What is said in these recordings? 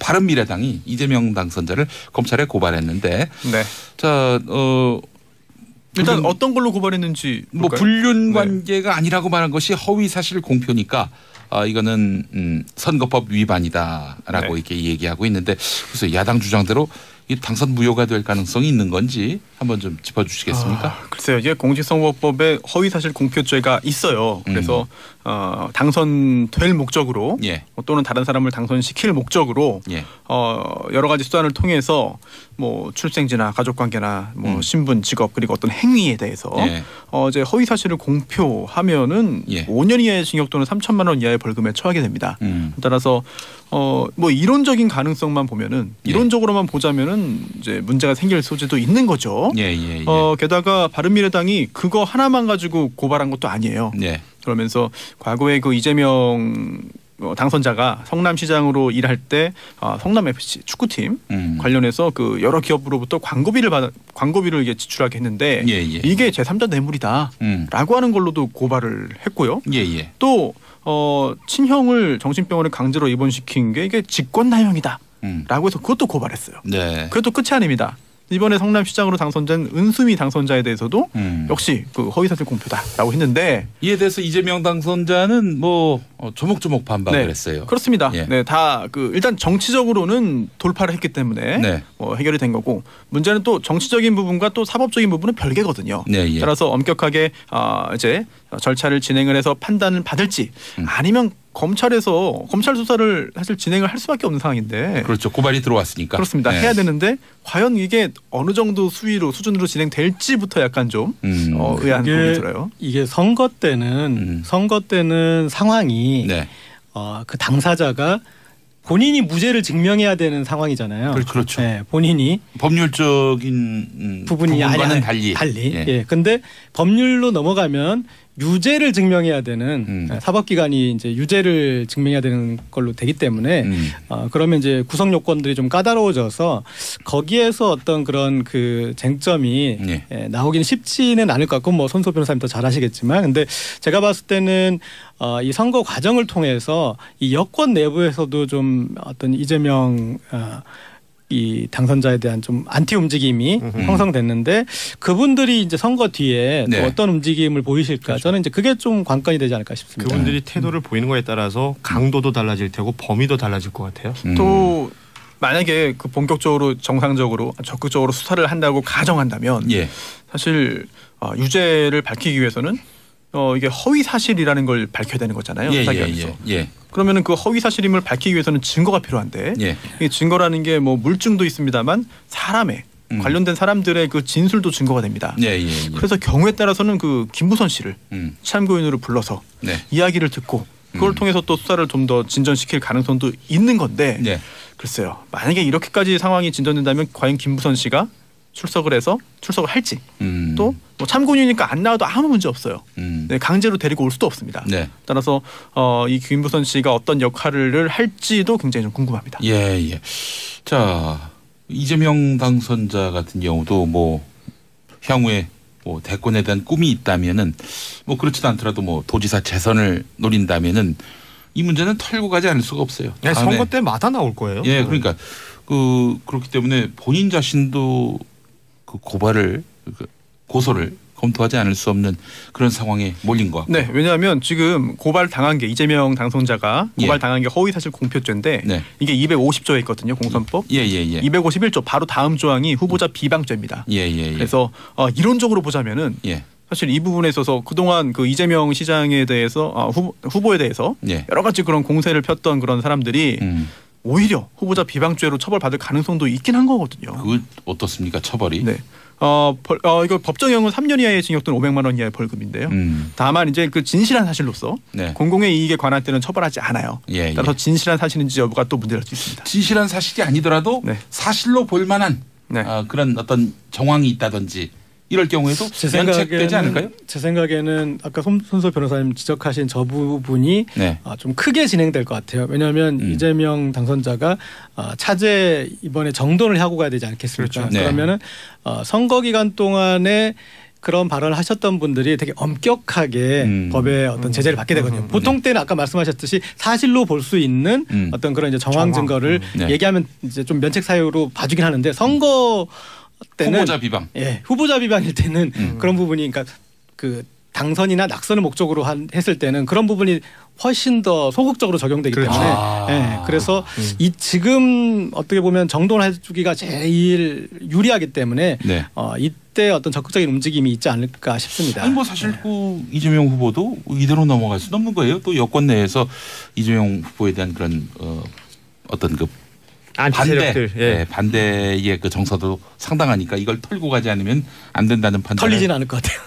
바른미래당이 이재명 당선자를 검찰에 고발했는데, 네. 자, 일단 어떤 걸로 고발했는지 뭐 불륜 관계가 아니라고 말한 것이 허위 사실 공표니까 이거는 선거법 위반이다라고 네. 이렇게 얘기하고 있는데, 그래서 야당 주장대로 이 당선 무효가 될 가능성이 있는 건지 한번 좀 짚어주시겠습니까? 글쎄요, 이게 공직선거법에 허위사실 공표죄가 있어요. 그래서 당선될 목적으로 예. 또는 다른 사람을 당선시킬 목적으로 예. 여러 가지 수단을 통해서 뭐 출생지나 가족관계나 뭐 신분, 직업 그리고 어떤 행위에 대해서 예. 이제 허위사실을 공표하면은 예. 5년 이하의 징역 또는 3천만 원 이하의 벌금에 처하게 됩니다. 따라서 뭐 이론적인 가능성만 보면은 이론적으로만 보자면은 이제 문제가 생길 소지도 있는 거죠. 예, 예, 예. 게다가 바른미래당이 그거 하나만 가지고 고발한 것도 아니에요. 예. 그러면서 과거에 그 이재명 당선자가 성남시장으로 일할 때 성남 FC 축구팀 관련해서 그 여러 기업으로부터 광고비를 이게 지출하게 했는데 예, 예. 이게 제3자 뇌물이다라고 하는 걸로도 고발을 했고요. 예, 예. 또 친형을 정신병원에 강제로 입원시킨 게 이게 직권남용이다라고 해서 그것도 고발했어요. 네. 그것도 끝이 아닙니다. 이번에 성남시장으로 당선된 은수미 당선자에 대해서도 역시 그 허위사실 공표다라고 했는데, 이에 대해서 이재명 당선자는 뭐 조목조목 반박을 했어요. 그렇습니다. 예. 네, 다 그 일단 정치적으로는 돌파를 했기 때문에 네. 해결이 된 거고, 문제는 또 정치적인 부분과 또 사법적인 부분은 별개거든요. 네, 예. 따라서 엄격하게 이제 절차를 진행을 해서 판단을 받을지 아니면 검찰 수사를 사실 진행을 할 수밖에 없는 상황인데. 그렇죠. 고발이 들어왔으니까. 그렇습니다. 네. 해야 되는데 과연 이게 어느 정도 수준으로 진행될지부터 약간 좀 의아한 부분이 들어요. 이게 선거 때는 상황이 네. 그 당사자가 본인이 무죄를 증명해야 되는 상황이잖아요. 그렇죠. 네, 본인이 법률적인 부분과는 달리. 예. 예. 근데 법률로 넘어가면 유죄를 증명해야 되는 사법기관이 이제 유죄를 증명해야 되는 걸로 되기 때문에 그러면 이제 구성 요건들이 좀 까다로워져서 거기에서 어떤 그런 그 쟁점이 나오기는 쉽지는 않을 것 같고, 뭐 손소 변호사님 더 잘 아시겠지만, 근데 제가 봤을 때는 이 선거 과정을 통해서 이 여권 내부에서도 좀 어떤 이재명 이 당선자에 대한 좀 안티 움직임이 형성됐는데, 그분들이 이제 선거 뒤에 또 어떤 움직임을 보이실까, 그렇죠. 저는 이제 그게 좀 관건이 되지 않을까 싶습니다. 그분들이 태도를 보이는 거에 따라서 강도도 달라질 테고 범위도 달라질 것 같아요. 또 만약에 그 본격적으로 정상적으로 적극적으로 수사를 한다고 가정한다면 사실 유죄를 밝히기 위해서는 이게 허위 사실이라는 걸 밝혀야 되는 거잖아요. 수사기관에서. 그러면은 그 허위 사실임을 밝히기 위해서는 증거가 필요한데, 이 증거라는 게 뭐 물증도 있습니다만 사람의 관련된 사람들의 그 진술도 증거가 됩니다. 그래서 경우에 따라서는 그 김부선 씨를 참고인으로 불러서 이야기를 듣고 그걸 통해서 또 수사를 좀 더 진전시킬 가능성도 있는 건데, 글쎄요. 만약에 이렇게까지 상황이 진전된다면 과연 김부선 씨가 출석을 할지, 또 뭐 참고인이니까 안 나와도 아무 문제 없어요. 강제로 데리고 올 수도 없습니다. 따라서 이 김부선 씨가 어떤 역할을 할지도 굉장히 좀 궁금합니다. 자, 이재명 당선자 같은 경우도 뭐 향후에 뭐 대권에 대한 꿈이 있다면은, 뭐 그렇지도 않더라도 뭐 도지사 재선을 노린다면은 이 문제는 털고 가지 않을 수가 없어요. 선거 때마다 나올 거예요. 그러니까 그렇기 때문에 본인 자신도 그 고소를 검토하지 않을 수 없는 그런 상황에 몰린 것 같고. 네, 왜냐하면 지금 고발당한 게, 이재명 당선자가 고발당한 게 허위사실 공표죄인데 이게 250조에 있거든요, 공선법. 251조 바로 다음 조항이 후보자 비방죄입니다. 그래서 이론적으로 보자면은 사실 이 부분에 있어서 그동안 그 이재명 시장에 대해서 후보에 대해서 여러 가지 그런 공세를 폈던 그런 사람들이 오히려 후보자 비방죄로 처벌받을 가능성도 있긴 한 거거든요. 그거 어떻습니까, 처벌이? 이거 법정형은 3년 이하의 징역 또는 500만 원 이하의 벌금인데요. 다만 이제 그 진실한 사실로서 공공의 이익에 관한 때는 처벌하지 않아요. 따라서 진실한 사실인지 여부가 또 문제될 수 있습니다. 진실한 사실이 아니더라도 사실로 볼 만한 그런 어떤 정황이 있다든지 이럴 경우에도 면책되지 않을까요? 제 생각에는 아까 손소 변호사님 지적하신 저 부분이 좀 크게 진행될 것 같아요. 왜냐하면 이재명 당선자가 차제 이번에 정돈을 하고 가야 되지 않겠습니까? 그러면은 선거 기간 동안에 그런 발언을 하셨던 분들이 되게 엄격하게 법의 어떤 제재를 받게 되거든요. 보통 때는 아까 말씀하셨듯이 사실로 볼 수 있는 어떤 그런 이제 정황 증거를 얘기하면 이제 좀 면책 사유로 봐주긴 하는데 선거 때는 후보자 비방. 예, 후보자 비방일 때는 그런 부분이 그러니까 그 당선이나 낙선을 목적으로 했을 때는 그런 부분이 훨씬 더 소극적으로 적용되기 그렇죠. 때문에 예, 그래서 이 지금 어떻게 보면 정동을 해주기가 제일 유리하기 때문에 네. 이때 어떤 적극적인 움직임이 있지 않을까 싶습니다. 아니 뭐 사실 그 이재명 후보도 이대로 넘어갈 수는 없는 거예요. 또 여권 내에서 이재명 후보에 대한 그런 어떤 그 안티세력들 반대의 그 정서도 상당하니까 이걸 털고 가지 않으면 안 된다는 판단. 털리지는 않을 것 같아요.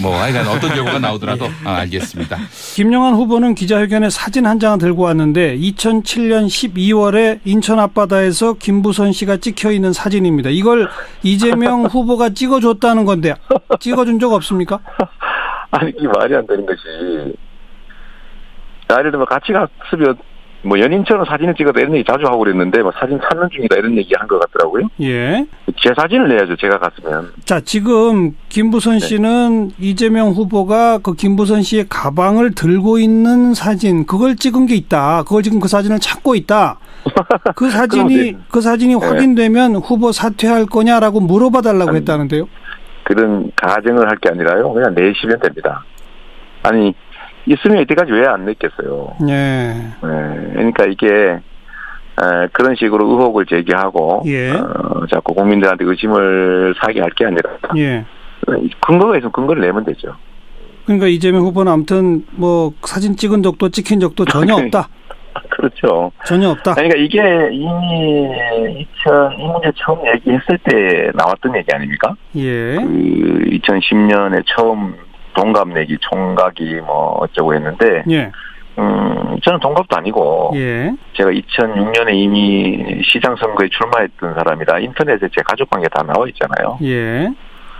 뭐 하여간 어떤 결과가 나오더라도 알겠습니다. 김영환 후보는 기자회견에 사진 한 장을 들고 왔는데 2007년 12월에 인천 앞바다에서 김부선 씨가 찍혀 있는 사진입니다. 이걸 이재명 후보가 찍어줬다는 건데 찍어준 적 없습니까? 아니 이게 말이 안 되는 것이 예를 들면 같이 갔으면 뭐 연인처럼 사진을 찍어도 이런 얘기 자주 하고 그랬는데 뭐 사진 찾는 중이다 이런 얘기 한 것 같더라고요. 예. 제 사진을 내야죠. 제가 갔으면. 자, 지금 김부선 씨는 이재명 후보가 그 김부선 씨의 가방을 들고 있는 사진 그걸 찍은 게 있다. 그걸 지금 그 사진을 찾고 있다. 그 사진이 확인되면 후보 사퇴할 거냐라고 물어봐 달라고 했다는데요. 그런 가정을 할 게 아니라요. 그냥 내시면 됩니다. 아니 있으면 이때까지 왜 안 냈겠어요. 네. 그러니까 이게 그런 식으로 의혹을 제기하고 자꾸 국민들한테 의심을 사게 할 게 아니라 근거가 있으면 근거를 내면 되죠. 그러니까 이재명 후보는 아무튼 뭐 사진 찍은 적도 찍힌 적도 전혀 없다. 그렇죠. 전혀 없다. 그러니까 이게 이미 이 문제 처음 얘기했을 때 나왔던 얘기 아닙니까? 예. 그 2010년에 처음 동갑 내기 총각이 뭐 어쩌고 했는데 저는 동갑도 아니고 제가 2006년에 이미 시장 선거에 출마했던 사람이라 인터넷에 제 가족 관계 다 나와 있잖아요.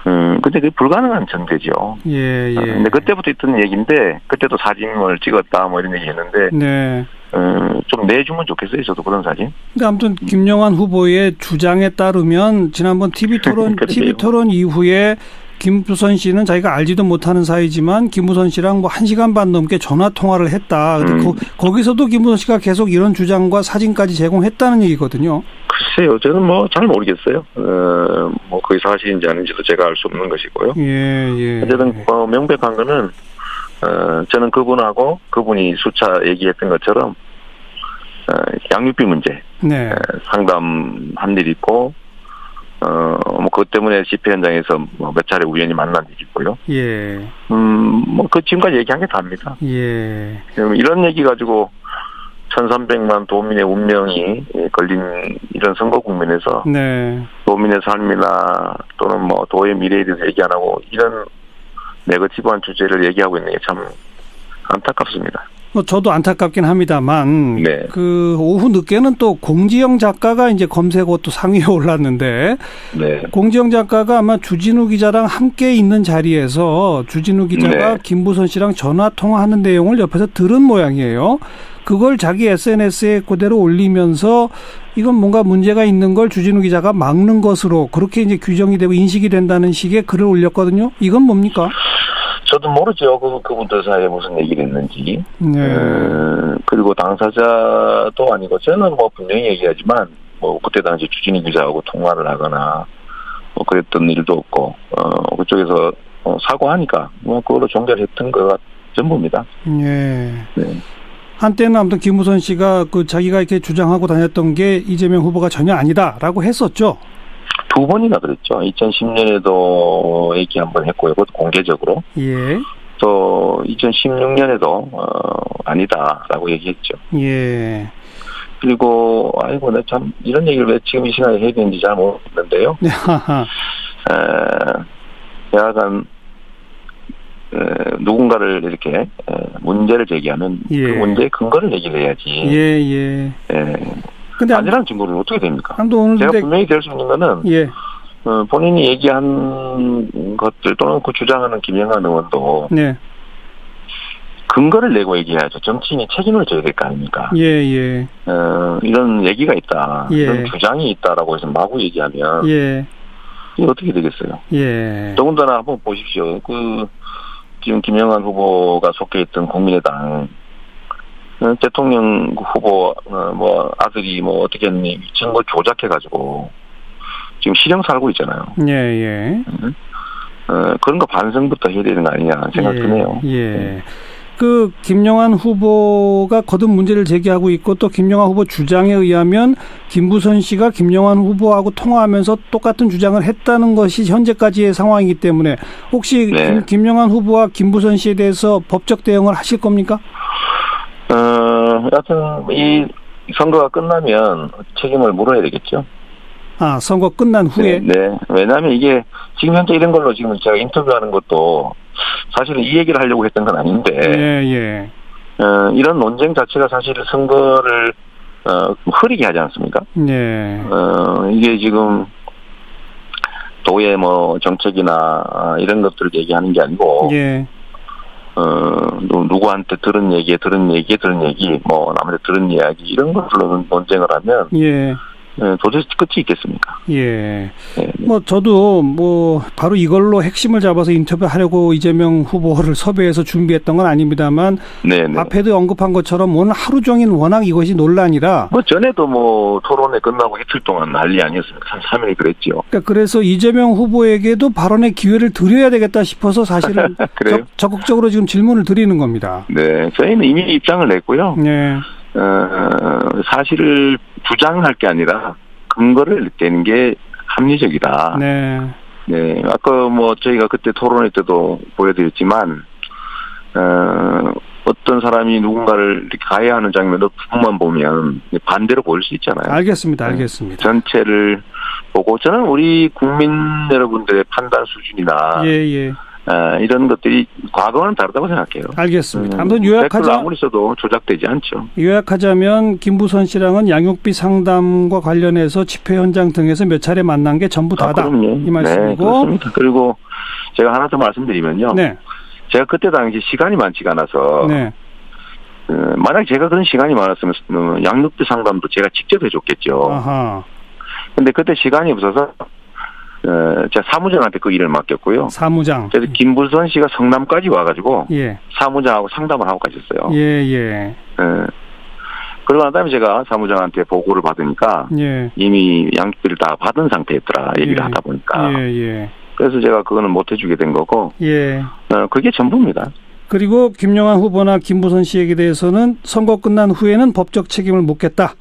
근데 그게 불가능한 전제죠. 근데 그때부터 있던 얘기인데 그때도 사진을 찍었다 뭐 이런 얘기 했는데 좀 내주면 좋겠어요. 저도 그런 사진. 근데 아무튼 김영환 후보의 주장에 따르면 지난번 TV 토론 이후에 김부선 씨는 자기가 알지도 못하는 사이지만 김부선 씨랑 뭐 1시간 반 넘게 전화 통화를 했다. 근데 거기서도 김부선 씨가 계속 이런 주장과 사진까지 제공했다는 얘기거든요. 글쎄요. 저는 뭐 잘 모르겠어요. 뭐 그게 사실인지 아닌지도 제가 알 수 없는 것이고요. 어쨌든 명백한 거는 저는 그분하고 그분이 수차 얘기했던 것처럼 양육비 문제 상담한 일이 있고 뭐 그것 때문에 집회 현장에서 뭐 몇 차례 우연히 만난 일이 있고요. 뭐 그 지금까지 얘기한 게 다입니다. 이런 얘기 가지고 1,300만 도민의 운명이 걸린 이런 선거 국면에서 도민의 삶이나 또는 뭐 도의 미래에 대해서 얘기 안 하고 이런 네거티브한 주제를 얘기하고 있는 게 참 안타깝습니다. 저도 안타깝긴 합니다만 그 오후 늦게는 또 공지영 작가가 이제 검색어 또 상위에 올랐는데 공지영 작가가 아마 주진우 기자랑 함께 있는 자리에서 주진우 기자가 김부선 씨랑 전화 통화하는 내용을 옆에서 들은 모양이에요. 그걸 자기 SNS에 그대로 올리면서 이건 뭔가 문제가 있는 걸 주진우 기자가 막는 것으로 그렇게 이제 규정이 되고 인식이 된다는 식의 글을 올렸거든요. 이건 뭡니까? 저도 모르죠. 그분들 사이에 무슨 얘기를 했는지. 그리고 당사자도 아니고 저는 뭐 분명히 얘기하지만 뭐 그때 당시 주진우 기자하고 통화를 하거나 뭐 그랬던 일도 없고 그쪽에서 사과하니까 뭐 그걸로 종결했던 거가 전부입니다. 한때는 아무튼 김부선 씨가 그 자기가 이렇게 주장하고 다녔던 게 이재명 후보가 전혀 아니다라고 했었죠. 2번이나 그랬죠. 2010년에도 얘기 한번 했고요. 그것도 공개적으로. 또 2016년에도 아니다라고 얘기했죠. 그리고 아이고 내 참 이런 얘기를 왜 지금 이 시간에 해야 되는지 잘 모르겠는데요. 여하간 누군가를 이렇게 문제를 제기하면 그 문제의 근거를 얘기를 해야지. 근데 아니라는 증거는 어떻게 됩니까? 제가 분명히 될 수 있는 거는 본인이 얘기한 것들 또는 그 주장하는 김영환 의원도 근거를 내고 얘기해야죠. 정치인이 책임을 져야 될 거 아닙니까? 이런 얘기가 있다. 이런 주장이 있다라고 해서 마구 얘기하면 이게 어떻게 되겠어요? 예. 더군다나 한번 보십시오. 지금 김영환 후보가 속해 있던 국민의당 대통령 후보 아들이 어떻게 했니 증거 조작해가지고 지금 실형 살고 있잖아요. 예. 그런 거 반성부터 해야 되는 거 아니냐 생각 드네요. 예. 김영환 후보가 거듭 문제를 제기하고 있고 또 김영환 후보 주장에 의하면 김부선 씨가 김영환 후보하고 통화하면서 똑같은 주장을 했다는 것이 현재까지의 상황이기 때문에 혹시 네. 김영환 후보와 김부선 씨에 대해서 법적 대응을 하실 겁니까? 여하튼 이 선거가 끝나면 책임을 물어야 되겠죠. 선거 끝난 후에? 네. 왜냐하면 이게 지금 현재 이런 걸로 지금 제가 인터뷰하는 것도 사실은 이 얘기를 하려고 했던 건 아닌데. 예. 이런 논쟁 자체가 사실 선거를 흐리게 하지 않습니까? 네. 이게 지금 도의 정책이나 이런 것들을 얘기하는 게 아니고. 예. 누구한테 들은 얘기, 남한테 들은 이야기, 이런 것들로 논쟁을 하면. 예. 도대체 끝이 있겠습니까? 예. 저도 바로 이걸로 핵심을 잡아서 인터뷰하려고 이재명 후보를 섭외해서 준비했던 건 아닙니다만. 네네. 앞에도 언급한 것처럼 오늘 하루 종일 워낙 이것이 논란이라. 전에도 토론회 끝나고 이틀 동안 난리 아니었습니까? 3일 그랬죠. 그래서 이재명 후보에게도 발언의 기회를 드려야 되겠다 싶어서 사실은 적극적으로 지금 질문을 드리는 겁니다. 네. 저희는 이미 입장을 냈고요. 네. 사실을 주장할 게 아니라 근거를 내는 게 합리적이다. 네. 네. 아까 저희가 그때 토론회 때도 보여드렸지만, 어떤 사람이 누군가를 이렇게 가해하는 장면을 부분만 보면 반대로 보일 수 있잖아요. 알겠습니다. 전체를 보고 저는 우리 국민 여러분들의 판단 수준이나 이런 것들이 과거와는 다르다고 생각해요. 알겠습니다. 아무튼 요약하자면 아무리 써도 조작되지 않죠. 요약하자면 김부선 씨랑은 양육비 상담과 관련해서 집회 현장 등에서 몇 차례 만난 게 전부 다다. 이 말씀이고. 네, 그렇습니다. 그리고 제가 하나 더 말씀드리면요. 네. 제가 그때 당시 시간이 많지가 않아서 네. 만약 제가 그런 시간이 많았으면 양육비 상담도 제가 직접 해줬겠죠. 아하. 근데 그때 시간이 없어서 제가 사무장한테 그 일을 맡겼고요. 사무장. 그래서 김부선 씨가 성남까지 와가지고 예. 사무장하고 상담을 하고 가셨어요. 예. 그러고 난 다음에 제가 사무장한테 보고를 받으니까 이미 양육비를 다 받은 상태였더라. 얘기를 하다 보니까. 그래서 제가 그거는 못 해주게 된 거고. 그게 전부입니다. 그리고 김영환 후보나 김부선 씨에게 대해서는 선거 끝난 후에는 법적 책임을 묻겠다.